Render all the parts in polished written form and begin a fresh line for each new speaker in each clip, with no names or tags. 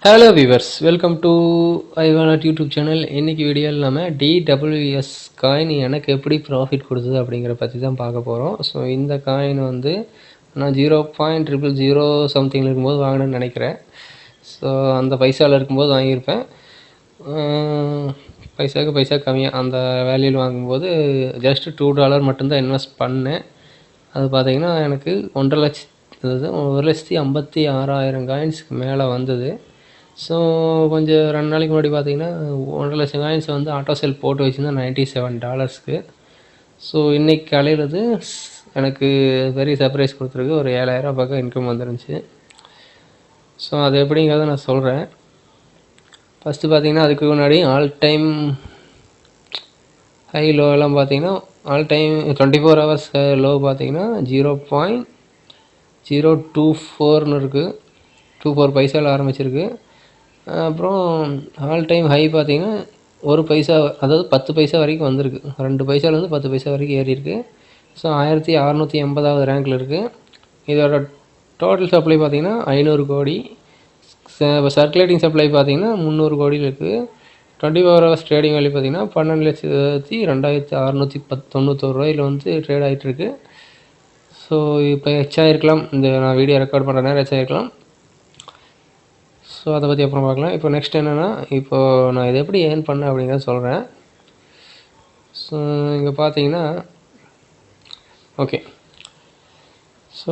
Hello viewers, welcome to ஐவானட் YouTube channel. இன்றைக்கி வீடியோவில் நம்ம டிடபிள்யூஎஸ் காயின் எனக்கு எப்படி ப்ராஃபிட் கொடுத்தது அப்படிங்கிற பற்றி தான் பார்க்க போகிறோம். ஸோ இந்த காயின் வந்து நான் 0.000 சம்திங்கில் இருக்கும்போது வாங்கினேன்னு நினைக்கிறேன். ஸோ அந்த பைசாவில் இருக்கும்போது வாங்கியிருப்பேன். பைசாவுக்கு பைசா கம்மியாக அந்த வேல்யூவில் வாங்கும்போது ஜஸ்ட் $2 மட்டும்தான் இன்வெஸ்ட் பண்ணேன். அது பார்த்திங்கன்னா எனக்கு 1,56,000 காயின்ஸுக்கு மேலே வந்தது. ஸோ கொஞ்சம் 2 நாளைக்கு முன்னாடி பார்த்திங்கன்னா 1,00,000 காயின்ஸ் வந்து ஆட்டோ சேல் போட்டு வச்சுருந்தேன் $97. ஸோ இன்றைக்கி காலையில் அது எனக்கு பெரிய சர்ப்ரைஸ் கொடுத்துருக்கு. ஒரு 7,000 பக்கம் இன்கம் வந்துருந்துச்சு. ஸோ அது எப்படிங்கிறத நான் சொல்கிறேன். ஃபஸ்ட்டு பார்த்திங்கன்னா அதுக்கு முன்னாடி ஆல் டைம் ஹை லோவெல்லாம் பார்த்திங்கன்னா ஆல் டைம் 24 ஹவர்ஸ் லோ பார்த்திங்கன்னா 0.024ன்னு இருக்குது. 24 பைசாவில் ஆரம்பிச்சிருக்கு. அப்புறம் ஆல் டைம் ஹை பார்த்திங்கன்னா 1 பைசா, அதாவது 10 பைசா வரைக்கும் வந்திருக்கு. 2 பைசாலேருந்து 10 பைசா வரைக்கும் ஏறி இருக்குது. ஸோ 1680வது ரேங்கில் இருக்குது. இதோட டோட்டல் சப்ளை பார்த்திங்கன்னா 500 கோடி. சர்க்குலேட்டிங் சப்ளை பார்த்திங்கன்னா 300 கோடியில் இருக்குது. 24 ஹவர்ஸ் ட்ரேடிங் வேல்யூ பார்த்திங்கன்னா 12,2691 ரூபாயில் வந்து ட்ரேட் ஆகிட்டுருக்கு. ஸோ இப்போ எச்சாயிருக்கலாம், இந்த நான் வீடியோ ரெக்கார்ட் பண்ணுற நேரம் எச்சாயிருக்கலாம். ஸோ அதை பற்றி அப்புறம் பார்க்கலாம். இப்போ நெக்ஸ்ட் என்னென்னா, இப்போது நான் இதை எப்படி ஏர்ன் பண்ணேன் அப்படிங்கிறத சொல்கிறேன். ஸோ இங்கே பார்த்தீங்கன்னா ஓகே. ஸோ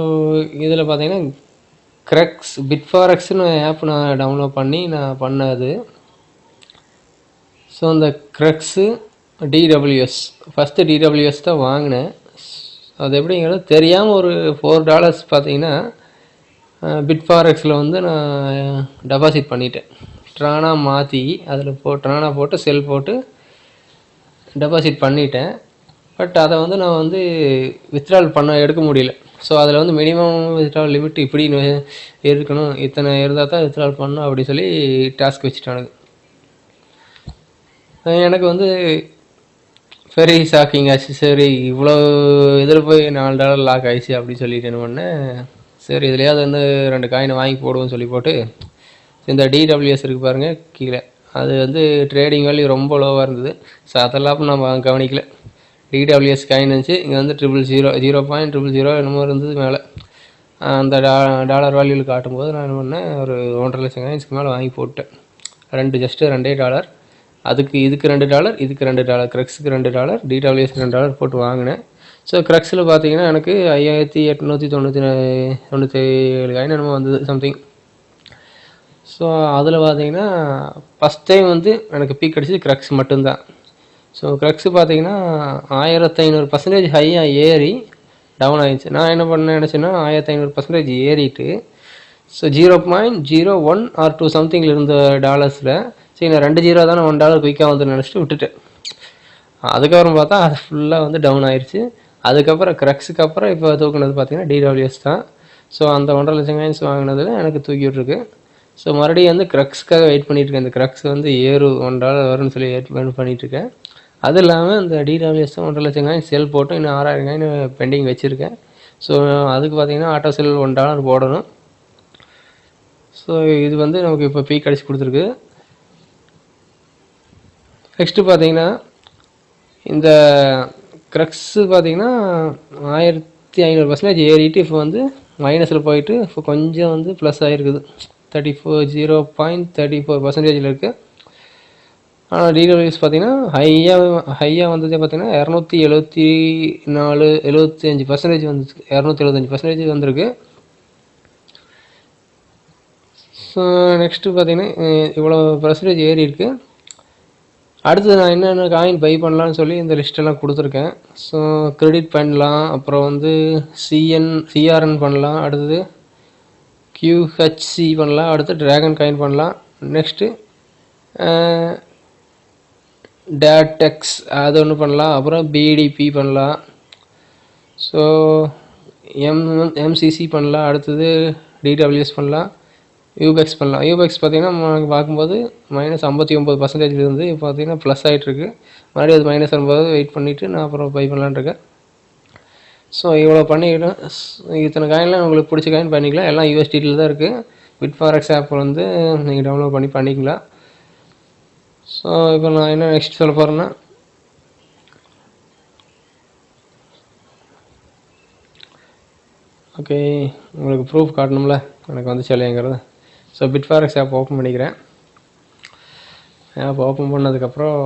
இதில் பார்த்தீங்கன்னா க்ரக்ஸ் பிட்ஃபாரெக்ஸ்னு ஆப் நான் டவுன்லோட் பண்ணி நான் பண்ணது. ஸோ இந்த க்ரக்ஸு டிடபிள்யூஎஸ் ஃபஸ்ட்டு டிடபிள்யூஎஸ் தான் வாங்கினேன். அது எப்படிங்கிறது தெரியாமல் ஒரு $4 பார்த்தீங்கன்னா பிட்ஃபாரெக்ஸில் வந்து நான் டெபாசிட் பண்ணிட்டேன். ட்ரானா மாற்றி அதில் ட்ரானா போட்டு செல் போட்டு டெபாசிட் பண்ணிட்டேன். பட் அதை வந்து நான் வந்து வித்ட்ரால் எடுக்க முடியல. ஸோ அதில் வந்து மினிமம் வித்ட்ரால் லிமிட் இப்படி இருக்கணும், இத்தனை இருந்தால் தான் வித்ட்ரால் பண்ணணும் அப்படி சொல்லி டாஸ்க் வச்சுட்டானுங்க. எனக்கு வந்து வெரி ஷாக்கிங் ஆச்சு. சரி இவ்வளோ இதில் போய் $4 லாக் ஆயிடுச்சு அப்படின்னு சொல்லிட்டு என்ன பண்ணேன், சரி இதுலையாவது வந்து 2 காயினை வாங்கி போடுவோம்னு சொல்லி போட்டு இந்த டிடபிள்யூஎஸ் இருக்குது பாருங்கள் கீழே, அது வந்து ட்ரேடிங் வேல்யூ ரொம்ப லோவாக இருந்தது. ஸோ அதெல்லாம் நம்ம கவனிக்கல. டிடபிள்யூஎஸ் காயின் இருந்துச்சு, இங்கே வந்து 0.00 என்னமோ இருந்தது மேலே. அந்த டாலர் வேல்யூவில் காட்டும்போது நான் என்ன பண்ணேன், ஒரு 1,50,000 காயின்ஸ்க்கு மேலே வாங்கி போட்டேன். ஜஸ்ட்டு $2. அதுக்கு இதுக்கு $2, இதுக்கு $2, க்ரக்ஸுக்கு $2, டிடபிள்யூஎஸ்க்கு $2 போட்டு வாங்கினேன். ஸோ க்ரக்ஸில் பார்த்தீங்கன்னா எனக்கு 5,897 காயின் என்னமோ வந்தது சம்திங். ஸோ அதில் பார்த்தீங்கன்னா ஃபஸ்ட் டைம் வந்து எனக்கு பீக் அடிச்சது க்ரக்ஸ் மட்டும்தான். ஸோ க்ரக்ஸு பார்த்தீங்கன்னா 1500% ஹையாக ஏறி டவுன் ஆகிடுச்சு. நான் என்ன நினச்சேன்னா 1500% ஏறிட்டு ஸோ 0.01 or 2 சம்திங்கில் இருந்த டாலர்ஸில் சரி நான் 2 ஜீரோ தானே $1 குயிக்காக வந்து நினச்சிட்டு விட்டுட்டேன். அதுக்கப்புறம் பார்த்தா அது ஃபுல்லாக வந்து டவுன் ஆயிடுச்சு. அதுக்கப்புறம் க்ரக்ஸுக்கு அப்புறம் இப்போ தூக்குனது பார்த்திங்கன்னா டிடபிள்யூஎஸ் தான். ஸோ அந்த 1,50,000 காயின்ஸ் வாங்கினதில் எனக்கு தூக்கி விட்ருக்கு. ஸோ மறுபடியும் வந்து க்ரக்ஸுக்காக வெயிட் பண்ணிகிட்ருக்கேன். இந்த க்ரக்ஸ் வந்து $1 வரும்னு சொல்லி வெயிட் பண்ணிகிட்ருக்கேன். அது இல்லாமல் இந்த டிடபிள்யூஎஸ் 1,50,000 காயின் செல் போட்டு இன்னும் 6,000 காயின் பெண்டிங் வச்சுருக்கேன். ஸோ அதுக்கு பார்த்திங்கன்னா ஆட்டோ செல் $1 போடணும். ஸோ இது வந்து நமக்கு இப்போ பீக் அடிச்சு கொடுத்துருக்கு. நெக்ஸ்ட்டு பார்த்தீங்கன்னா இந்த க்ரக்ஸு பார்த்தீங்கன்னா 1,500% ஏறிட்டு இப்போ வந்து மைனஸில் போயிட்டு இப்போ கொஞ்சம் வந்து ப்ளஸ் ஆகிருக்குது. 0.34% இருக்குது. ஆனால் டிடபிள்யூஎஸ் பார்த்தீங்கன்னா ஹையாக வந்ததே பார்த்தீங்கன்னா 275% வந்துச்சு. 275% வந்திருக்கு. ஸோ நெக்ஸ்ட்டு பார்த்தீங்கன்னா இவ்வளோ பர்சன்டேஜ் ஏறி இருக்குது. அடுத்தது நான் என்னென்ன காயின் பை பண்ணலான்னு சொல்லி இந்த லிஸ்ட்டெல்லாம் கொடுத்துருக்கேன். ஸோ கிரெடிட் பண்ணலாம், அப்புறம் வந்து சிஆர்என் பண்ணலாம், அடுத்தது QHC பண்ணலாம், அடுத்து ட்ராகன் காயின் பண்ணலாம், நெக்ஸ்ட்டு டேட்டெக்ஸ் அது ஒன்று பண்ணலாம், அப்புறம் பிடிபி பண்ணலாம், ஸோ MCC பண்ணலாம், அடுத்தது டிடபிள்யூஎஸ் பண்ணலாம், யூபெக்ஸ் பண்ணலாம். யூபெக்ஸ் பார்த்திங்கன்னா பார்க்கும்போது -59% இருந்து இப்போ பார்த்திங்கன்னா ப்ளஸ் ஆகிட்டுருக்கு. மறுபடியும் அது மைனஸ் வரும்போது வெயிட் பண்ணிவிட்டு நான் அப்புறம் பை பண்ணலான்னு இருக்கேன். ஸோ இவ்வளோ பண்ணிக்கலாம். இத்தனை காயின்லாம் உங்களுக்கு பிடிச்ச காயின் பண்ணிக்கலாம். எல்லாம் USDT தான் இருக்குது. பிட்ஃபாரெக்ஸ் ஆப் வந்து நீங்கள் டவுன்லோட் பண்ணிக்கலாம். ஸோ இப்போ நான் என்ன நெக்ஸ்ட் சொல்ல போகிறேன்னா, ஓகே, உங்களுக்கு ப்ரூஃப் காட்டணும்ல எனக்கு வந்து இல்லைங்கிறது. ஸோ பிட்ஃபாரெக்ஸ் ஆப் ஓப்பன் பண்ணிக்கிறேன். ஆப் ஓப்பன் பண்ணதுக்கப்புறம்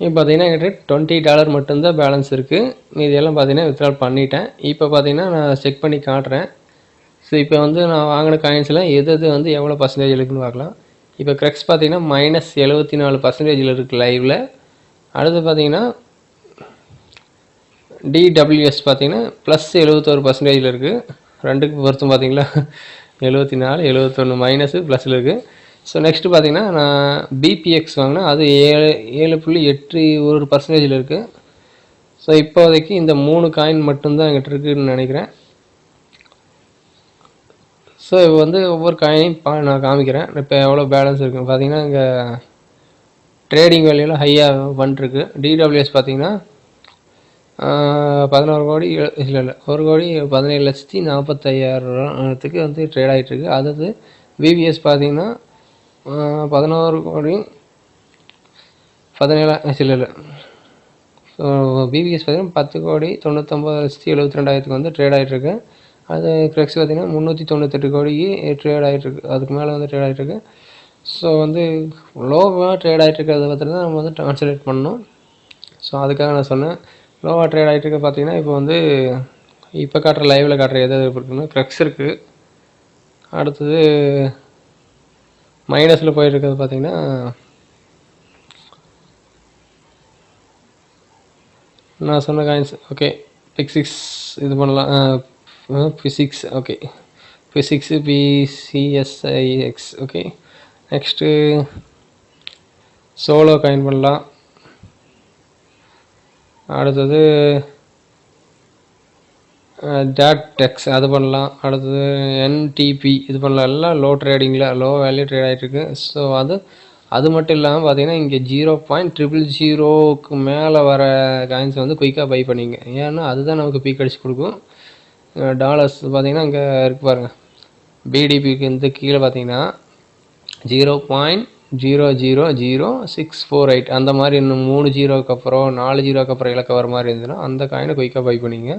இப்போ பார்த்தீங்கன்னா என்கிட்ட $20 மட்டும்தான் பேலன்ஸ் இருக்குது. மீதியெல்லாம் பார்த்தீங்கன்னா வித்ட்ரால் பண்ணிட்டேன். இப்போ பார்த்தீங்கன்னா நான் செக் பண்ணி காட்டுறேன். ஸோ இப்போ வந்து நான் வாங்கின காயின்ஸில் எது வந்து எவ்வளோ பர்சன்டேஜ் இருக்குதுன்னு பார்க்கலாம். இப்போ க்ரக்ஸ் பார்த்தீங்கன்னா -74% இருக்குது லைவில். அடுத்து பார்த்தீங்கன்னா DWS பார்த்தீங்கன்னா +71% இருக்குது. ரெண்டுக்கு பொறுத்தும் பார்த்தீங்களா, 74 71 மைனஸு ப்ளஸில் இருக்குது. ஸோ நெக்ஸ்ட்டு பார்த்தீங்கன்னா நான் பிபிஎக்ஸ் வாங்கினேன், அது 7.81% இருக்குது. ஸோ இப்போதைக்கு இந்த 3 காயின் மட்டும்தான் என்கிட்ட இருக்குதுன்னு நினைக்கிறேன். ஸோ இப்போ வந்து ஒவ்வொரு காயினையும் நான் காமிக்கிறேன். இப்போ எவ்வளோ பேலன்ஸ் இருக்குன்னு பார்த்தீங்கன்னா, இங்கே ட்ரேடிங் வேல்யூலாம் ஹையாக பண்ணிருக்கு. டிடபிள்யூஎஸ் பார்த்தீங்கன்னா 11 கோடி இல்லை 1,17,40,000 வந்து ட்ரேட் ஆகிட்டுருக்கு. அதாவது பிபிஎஸ் பார்த்தீங்கன்னா 11 கோடி 17 இல்லை ஸோ பிபிஎஸ் பார்த்தீங்கன்னா 10,99,72,000 வந்து ட்ரேட் ஆகிட்டுருக்கு. அது க்ரக்ஸ் பார்த்தீங்கன்னா 398 கோடிக்கு ட்ரேட் ஆகிட்டுருக்கு. அதுக்கு மேலே வந்து ட்ரேட் ஆகிட்டுருக்கு. ஸோ வந்து லோவாக ட்ரேட் ஆகிட்டுருக்கிறத பற்றி தான் நம்ம வந்து கான்சன்ட்ரேட் பண்ணணும். ஸோ அதுக்காக நான் சொன்னேன். லோவாக ட்ரேட் ஆகிட்டுருக்க பார்த்தீங்கன்னா இப்போ வந்து இப்போ காட்டுற லைவில் காட்டுற எது இருக்குன்னா க்ரக்ஸ் இருக்குது. அடுத்தது மைனஸில் போயிட்டுருக்கிறது பார்த்தீங்கன்னா நான் சொன்ன காயின்ஸ். ஓகே, பிக்சிக்ஸ் இது பண்ணலாம். Physics okay, physics PCSIX okay. Next solo coin பண்ணலாம். அடுத்தது டேட்டெக்ஸ் அது பண்ணலாம். அடுத்தது NTP இது பண்ணலாம். எல்லாம் லோ ட்ரேடிங்கில் லோ வேல்யூ ட்ரேட் ஆகிட்டுருக்கு. ஸோ அது மட்டும் இல்லாமல் பார்த்தீங்கன்னா இங்கே 0.000க்கு மேலே வர காயின்ஸ் வந்து குயிக்காக பை பண்ணிங்க. ஏன்னா அதுதான் நமக்கு பீக் அடிச்சு கொடுக்கும். டாலர்ஸ் பார்த்தீங்கன்னா இங்கே இருக்கு பாருங்கள், பிடிபிக்கு வந்து கீழே பார்த்தீங்கன்னா 0.000648 அந்த மாதிரி இன்னும் 3 ஜீரோக்கு அப்புறம் 4 ஜீரோக்கு அப்புறம் இலக்க வர மாதிரி இருந்ததுன்னா அந்த காயினை குயிக்காக பை பண்ணிங்க.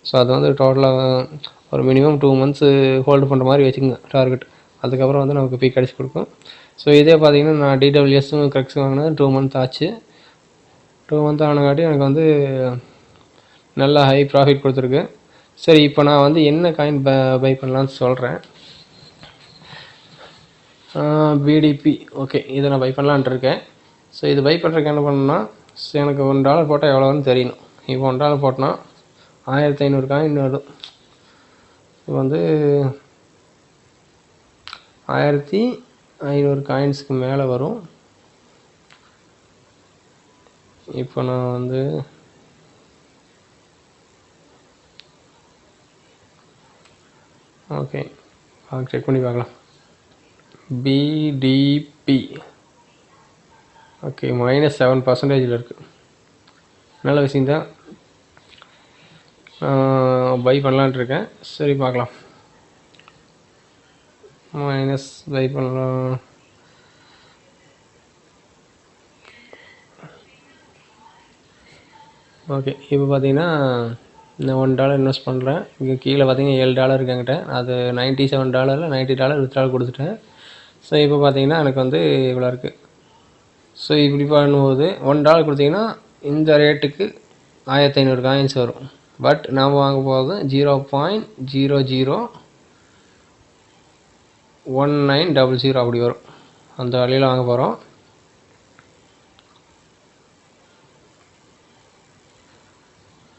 ஸோ அது வந்து டோட்டலாக ஒரு மினிமம் 2 மந்த்ஸு ஹோல்டு பண்ணுற மாதிரி வச்சுக்கோங்க டார்கெட். அதுக்கப்புறம் வந்து நமக்கு பீக் அடிச்சு கொடுக்கும். ஸோ இதே பார்த்தீங்கன்னா நான் டிடபிள்யூஎஸும் க்ரக்ஸ் வாங்கினது 2 மந்த் ஆச்சு. 2 மந்த் ஆனங்காட்டி எனக்கு வந்து நல்லா ஹை ப்ராஃபிட் கொடுத்துருக்கு. சரி, இப்போ நான் வந்து என்ன காயின் பை பண்ணலான்னு சொல்கிறேன். பிடிபி ஓகே, இதை நான் பை பண்ணலான்ட்டு இருக்கேன். ஸோ இது பை பண்ணுறதுக்கு என்ன பண்ணணும்னா, எனக்கு $1 போட்டால் எவ்வளோன்னு தெரியணும். இப்போ $1 போட்டோன்னா 1500 காயின் வரும். இப்போ வந்து 1500 காயின்ஸுக்கு மேலே வரும். இப்போ நான் வந்து ஓகே செக் பண்ணி பார்க்கலாம். பிடிபி ஓகே -7% இருக்குது. நல்ல விஷயந்தான், பை பண்ணலான்ட்டு இருக்கேன். சரி பார்க்கலாம். பை பண்ணலாம். ஓகே, இப்போ பார்த்தீங்கன்னா நான் $1 இன்வெஸ்ட் பண்ணுறேன். இங்கே கீழே பார்த்தீங்கன்னா $7 இருக்குது என்கிட்ட. அது $97 $90 வித்ட்ரால் கொடுத்துட்டேன். ஸோ இப்போ பார்த்தீங்கன்னா எனக்கு வந்து இவ்வளோ இருக்குது. ஸோ இப்படி பண்ணும்போது $1 கொடுத்தீங்கன்னா இந்த ரேட்டுக்கு 1500 காயின்ஸ் வரும். பட் நாம் வாங்க போகிறது 0.001900 அப்படி வரும். அந்த வழியில் வாங்க போகிறோம்.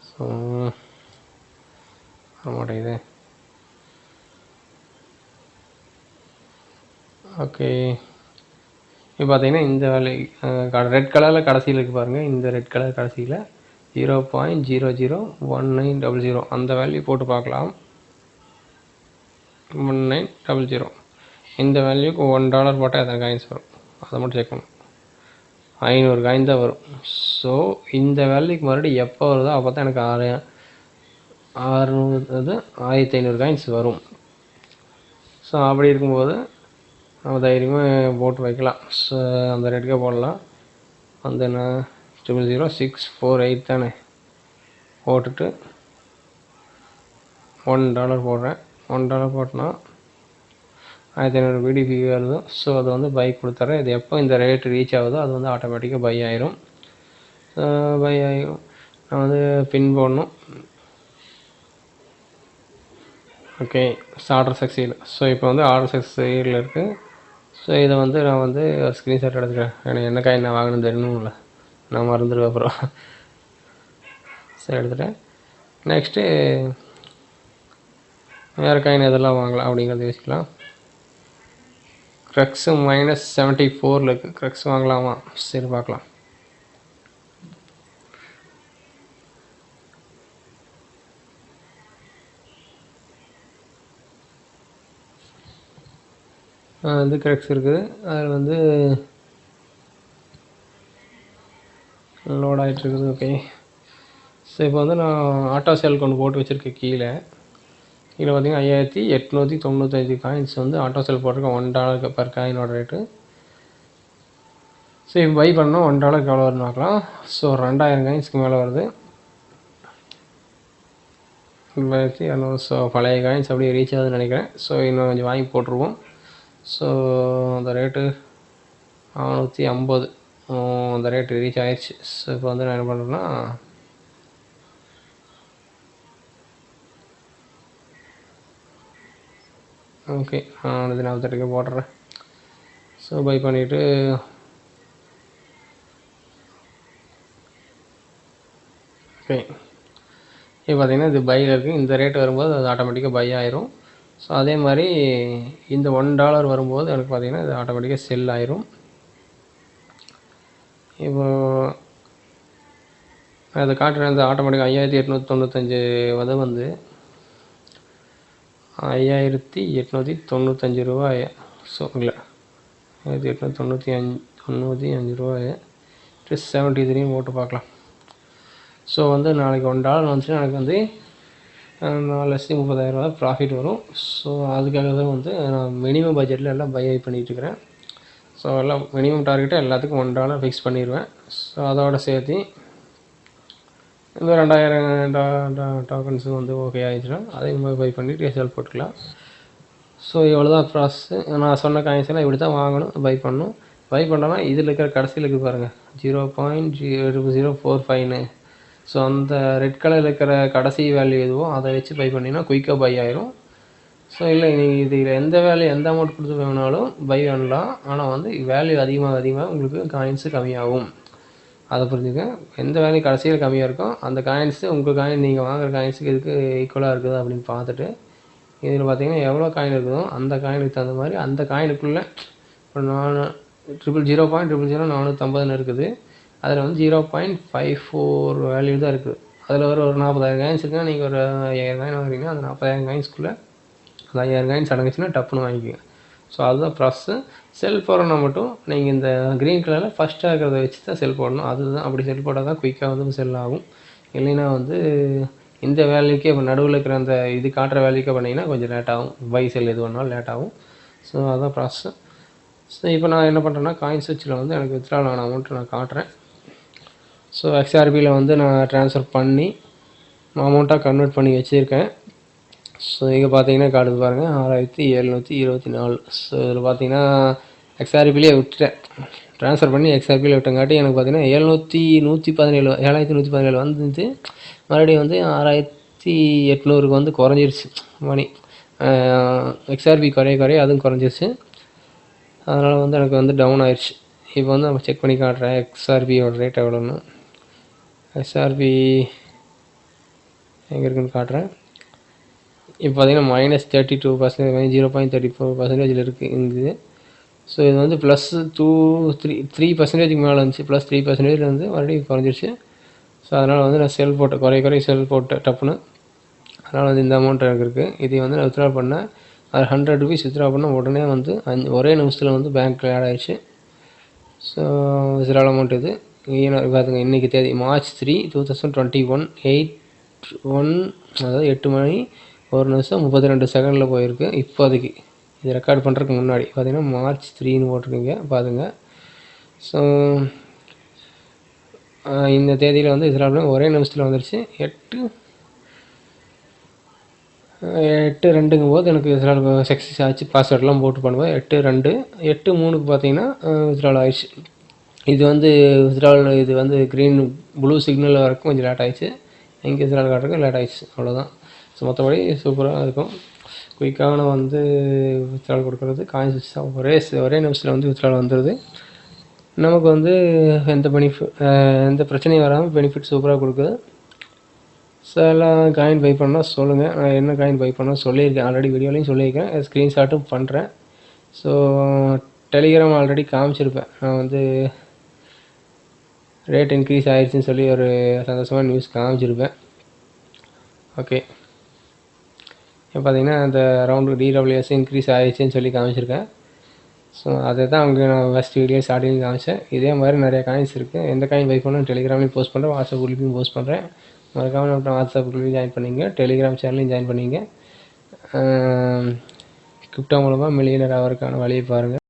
ஸோ வரமாட்டேங்குது. ஓகே, இப்போ பார்த்தீங்கன்னா இந்த வேல்யூ ரெட் கலரில் கடைசியில் இருக்குது பாருங்கள். இந்த ரெட் கலர் கடைசியில் 0.001900 அந்த வேல்யூ போட்டு பார்க்கலாம். 1900 இந்த வேல்யூக்கு $1 போட்டால் எத்தனை காயின்ஸ் வரும் அதை மட்டும் செக் பண்ணணும். 500 காயின் தான் வரும். ஸோ இந்த வேல்யூக்கு மறுபடியும் எப்போ வருதோ அப்போ தான் எனக்கு 1500 காயின்ஸ் வரும். ஸோ அப்படி இருக்கும்போது நம்ம தைரியமாக போட்டு வைக்கலாம். ஸோ அந்த ரேட்டுக்கே போடலாம். வந்து நான் 000648 தானே போட்டுட்டு $1 போடுறேன். $1 போட்டோன்னா 1500 பிடிபி வருது. ஸோ அது வந்து பை கொடுத்துட்றேன். இது எப்போ இந்த ரேட் ரீச் ஆகுதோ அது வந்து ஆட்டோமேட்டிக்காக பை ஆயிரும். நான் வந்து பின் போடணும். Okay, order succeed. ஸோ இப்போ வந்து ஆர்டர் சக்சீடில் இருக்குது. ஸோ இதை வந்து நான் வந்து ஸ்க்ரீன்ஷாட் எடுத்துக்கிறேன். எனக்கு என்ன காயின் நான் வாங்கணும்னு தெரியணும்ல, நான் மறந்துடுவேன் அப்புறம். சரி, எடுத்துகிட்டேன். நெக்ஸ்ட்டு வேறு காயின் எதெல்லாம் வாங்கலாம் அப்படிங்கிறத யோசிக்கலாம். க்ரக்ஸு -74 இருக்குது. க்ரக்ஸ் வாங்கலாமா? சரி, பார்க்கலாம். இது க்ரக்ஸ் இருக்குது. அதில் வந்து லோட் ஆகிட்டுருக்குது. ஓகே, ஸோ இப்போ வந்து நான் ஆட்டோ சேல் கொண்டு போட்டு வச்சுருக்கேன். கீழே பார்த்திங்கன்னா 5895 காயின்ஸ் வந்து ஆட்டோ சேல் போட்டிருக்கேன். $1 பர் காயினோட ரேட்டு. ஸோ இப்போ பை பண்ணோம். $1 எவ்வளோ வரும்னு பார்க்கலாம். ஸோ 2000 காயின்ஸ்க்கு மேலே வருது. 2200. ஸோ பழைய காயின்ஸ் அப்படியே ரீச் ஆகுதுன்னு நினைக்கிறேன். ஸோ இன்னும் கொஞ்சம் வாங்கி போட்டுருவோம். ஸோ அந்த ரேட்டு 450 அந்த ரேட்டு ரீச் ஆயிடுச்சு. ஸோ இப்போ வந்து நான் என்ன பண்ணுறேன்னா, ஓகே, 448 போட்டுறேன். ஸோ பை பண்ணிவிட்டு ஓகே, இப்போ பார்த்திங்கன்னா இது பையில் இருக்குது. இந்த ரேட் வரும்போது அது ஆட்டோமேட்டிக்காக பை ஆயிரும். ஸோ அதே மாதிரி இந்த $1 வரும்போது எனக்கு பார்த்திங்கன்னா இது ஆட்டோமேட்டிக்காக செல் ஆயிரும். இப்போது அதை காட்டுறேன். இந்த ஆட்டோமேட்டிக்காக 5895 வந்து 5895 ரூபாய். ஸோ இல்லை, 5895 ரூபாய் 73 போட்டு பார்க்கலாம். ஸோ வந்து நாளைக்கு $1 வந்துச்சுன்னா எனக்கு வந்து 4,30,000 ப்ராஃபிட் வரும். ஸோ அதுக்காக தான் வந்து நான் மினிமம் பட்ஜெட்டில் எல்லாம் பை பண்ணிகிட்ருக்கிறேன். ஸோ எல்லாம் மினிமம் டார்கெட்டை எல்லாத்துக்கும் $1 ஃபிக்ஸ் பண்ணிடுவேன். ஸோ அதோட சேர்த்து இந்த 2000 டோக்கன்ஸு வந்து ஓகே ஆகிடுச்சுன்னா அதையும் பை பண்ணிவிட்டு செல் போட்டுக்கலாம். ஸோ இவ்வளோ தான் ப்ராசஸ்ஸு. நான் சொன்ன காயின்ஸ் எல்லாம் இப்படி தான் வாங்கணும், பை பண்ணணும். பை பண்ணோன்னா இதில் இருக்கிற கடைசியில் இருக்குது பாருங்கள், 0.0045. ஸோ அந்த ரெட் கலரில் இருக்கிற கடைசி வேல்யூ எதுவோ அதை வச்சு பை பண்ணிங்கன்னா குயிக்காக பை ஆயிரும். ஸோ இல்லை, நீங்கள் இதில் எந்த வேல்யூ எந்த அமௌண்ட் கொடுத்து வேணாலும் பை பண்ணலாம். ஆனால் வந்து வேல்யூ அதிகமாக உங்களுக்கு காயின்ஸு கம்மியாகும். அதை புரிஞ்சுக்க. எந்த வேல்யூ கடைசியில் கம்மியாக இருக்கும் அந்த காயின்ஸு உங்கள் காயின் நீங்கள் வாங்குகிற காயின்ஸுக்கு இதுக்கு ஈக்குவலாக இருக்குது அப்படின்னு பார்த்துட்டு இதில் பார்த்தீங்கன்னா எவ்வளோ காயின் இருக்குதோ அந்த காயினுக்கு தகுந்த மாதிரி அந்த காயினுக்குள்ளே இப்போ 0.00450 இருக்குது. அதில் வந்து 0.54 வேல்யூ தான் இருக்குது. அதில் ஒரு 40,000 காயின்ஸ் இருக்குன்னா நீங்கள் ஒரு 5000 காயின் வாங்குறீங்கன்னா அந்த 40,000 காயின்ஸ்குள்ளே அந்த 5000 காயின்ஸ் அடங்குச்சுன்னா டப்புன்னு வாங்கிக்கோங்க. ஸோ அதுதான் ப்ராசஸ்ஸு. செல் போடணும்னா மட்டும் நீங்கள் இந்த க்ரீன் கலரில் ஃபஸ்ட்டாக இருக்கிறத வச்சு தான் செல் போடணும். அதுதான், அப்படி செல் போட்டால் தான் குயிக்காக வந்து செல் ஆகும். இல்லைன்னா வந்து இந்த வேல்யூக்கே இப்போ நடுவில் இருக்கிற அந்த இது காட்டுற வேல்யூக்கே பண்ணிங்கன்னா கொஞ்சம் லேட் ஆகும். பை செல் எது வேணாலும் லேட் ஆகும். ஸோ அதுதான் ப்ராசஸ். ஸோ இப்போ நான் என்ன பண்ணுறேன்னா காயின் ஸ்விட்சில் வந்து எனக்கு வித்ட்ரால் ஆன அமௌண்ட்டு நான் காட்டுறேன். ஸோ XRPயில் வந்து நான் ட்ரான்ஸ்ஃபர் பண்ணி அமௌண்ட்டாக கன்வெர்ட் பண்ணி வச்சுருக்கேன். ஸோ இங்கே பார்த்தீங்கன்னா காட்டுது பாருங்கள் 6724. ஸோ இதில் பார்த்தீங்கன்னா XRPலேயே விட்டுட்டேன், ட்ரான்ஸ்ஃபர் பண்ணி XRPயில் விட்டங்காட்டி எனக்கு பார்த்தீங்கன்னா 7117 வந்துச்சு. மறுபடியும் வந்து 6800க்கு வந்து குறைஞ்சிருச்சு மணி. XRP குறைய அதுவும் குறைஞ்சிருச்சு. அதனால் வந்து எனக்கு வந்து டவுன் ஆயிடுச்சு. இப்போ வந்து நம்ம செக் பண்ணி காட்டுறேன் XRPயோட ரேட் எவ்வளோன்னு. XRP எங்கே இருக்குன்னு காட்டுறேன். இப்போ பார்த்தீங்கன்னா -32%, 0.34% இருக்குது. ஸோ இது வந்து ப்ளஸ் 3% மேலே இருந்துச்சு. ப்ளஸ் 3% வந்து மறுபடியும் குறைஞ்சிருச்சு. ஸோ அதனால் வந்து நான் செல் போட்டேன், குறைய செல் போட்டேன் டப்புன்னு. அதனால் வந்து இந்த அமௌண்ட் எனக்கு இருக்குது. இதை வந்து நான் வித்ட்ரா பண்ணேன். அது 100 ரூபீஸ் வித்ட்ரா பண்ணால் உடனே வந்து ஒரே நிமிஷத்தில் வந்து பேங்க்கில் ஆட் ஆகிடுச்சு. ஸோ வித்ட்ரால் அமௌண்ட் இது பார்த்துங்க. இன்றைக்கி தேதி March 3, 2021 8:1, அதாவது 8 மணி 1 நிமிஷம் 32 செகண்டில் போயிருக்கு இப்போதைக்கு. இது ரெக்கார்ட் பண்ணுறதுக்கு முன்னாடி பார்த்தீங்கன்னா March 3ன்னு போட்டிருக்கீங்க பாருங்க. ஸோ இந்த தேதியில் வந்து வித்ட்ரால் ஒரே நிமிஷத்தில் வந்துருச்சு. 8:2ங்கும் போது எனக்கு வித்ட்ரால் சக்ஸஸ் ஆச்சு. பாஸ்வேர்டெலாம் போட்டு பண்ணுவேன். 8:2 8:3க்கு பார்த்தீங்கன்னா வித்ட்ரால் ஆயிடுச்சு. இது வந்து வித்ட்ரால் இது வந்து ப்ளூ சிக்னல் வரைக்கும் கொஞ்சம் லேட் ஆயிடுச்சு. இங்கே வித்ட்ரால் காட்டுறதுக்கு லேட் ஆயிடுச்சு, அவ்வளோதான். ஸோ மற்றபடி சூப்பராக இருக்கும். குயிக்கான வந்து வித்ட்ரால் கொடுக்குறது, காயின்ஸ் ஒரே நிமிஷத்தில் வந்து வித்ட்ரால் வந்துடுது. நமக்கு வந்து எந்த பிரச்சனையும் வராமல் பெனிஃபிட் சூப்பராக கொடுக்குது. ஸோ எல்லாம் காயின் பை பண்ணால் சொல்லுங்கள். நான் என்ன காயின் பை பண்ணால் சொல்லியிருக்கேன், ஆல்ரெடி வீடியோலையும் சொல்லியிருக்கேன், ஸ்க்ரீன்ஷாட்டும் பண்ணுறேன். ஸோ டெலிகிராம் ஆல்ரெடி காமிச்சிருப்பேன். நான் வந்து ரேட் இன்க்ரீஸ் ஆயிடுச்சுன்னு சொல்லி ஒரு சந்தோஷமான நியூஸ் காமிச்சிருப்பேன். ஓகே, இப்போ பார்த்தீங்கன்னா அந்த ரவுண்டு DWS இன்க்ரீஸ் ஆயிடுச்சுன்னு சொல்லி காமிச்சிருக்கேன். ஸோ அதை தான் அவங்க நான் ஃபஸ்ட் வீடியோ ஸ்டார்டிங் காமிச்சேன். இதே மாதிரி நிறைய காயின்ஸ் இருக்குது. எந்த காயின் பை பண்ணணும் டெலிகிராம்லேயும் போஸ்ட் பண்ணுறேன், வாட்ஸ்அப் குரூப்லையும் போஸ்ட் பண்ணுறேன். மறக்காமல் நம்ம வாட்ஸ்அப் குரூப்லையும் ஜாயின் பண்ணிங்க, டெலிகிராம் சேனலையும் ஜாயின் பண்ணிங்க. கிரிப்டோ மூலமாக மில்லியனர் ஆகிறதுக்கான வழியை பாருங்கள்.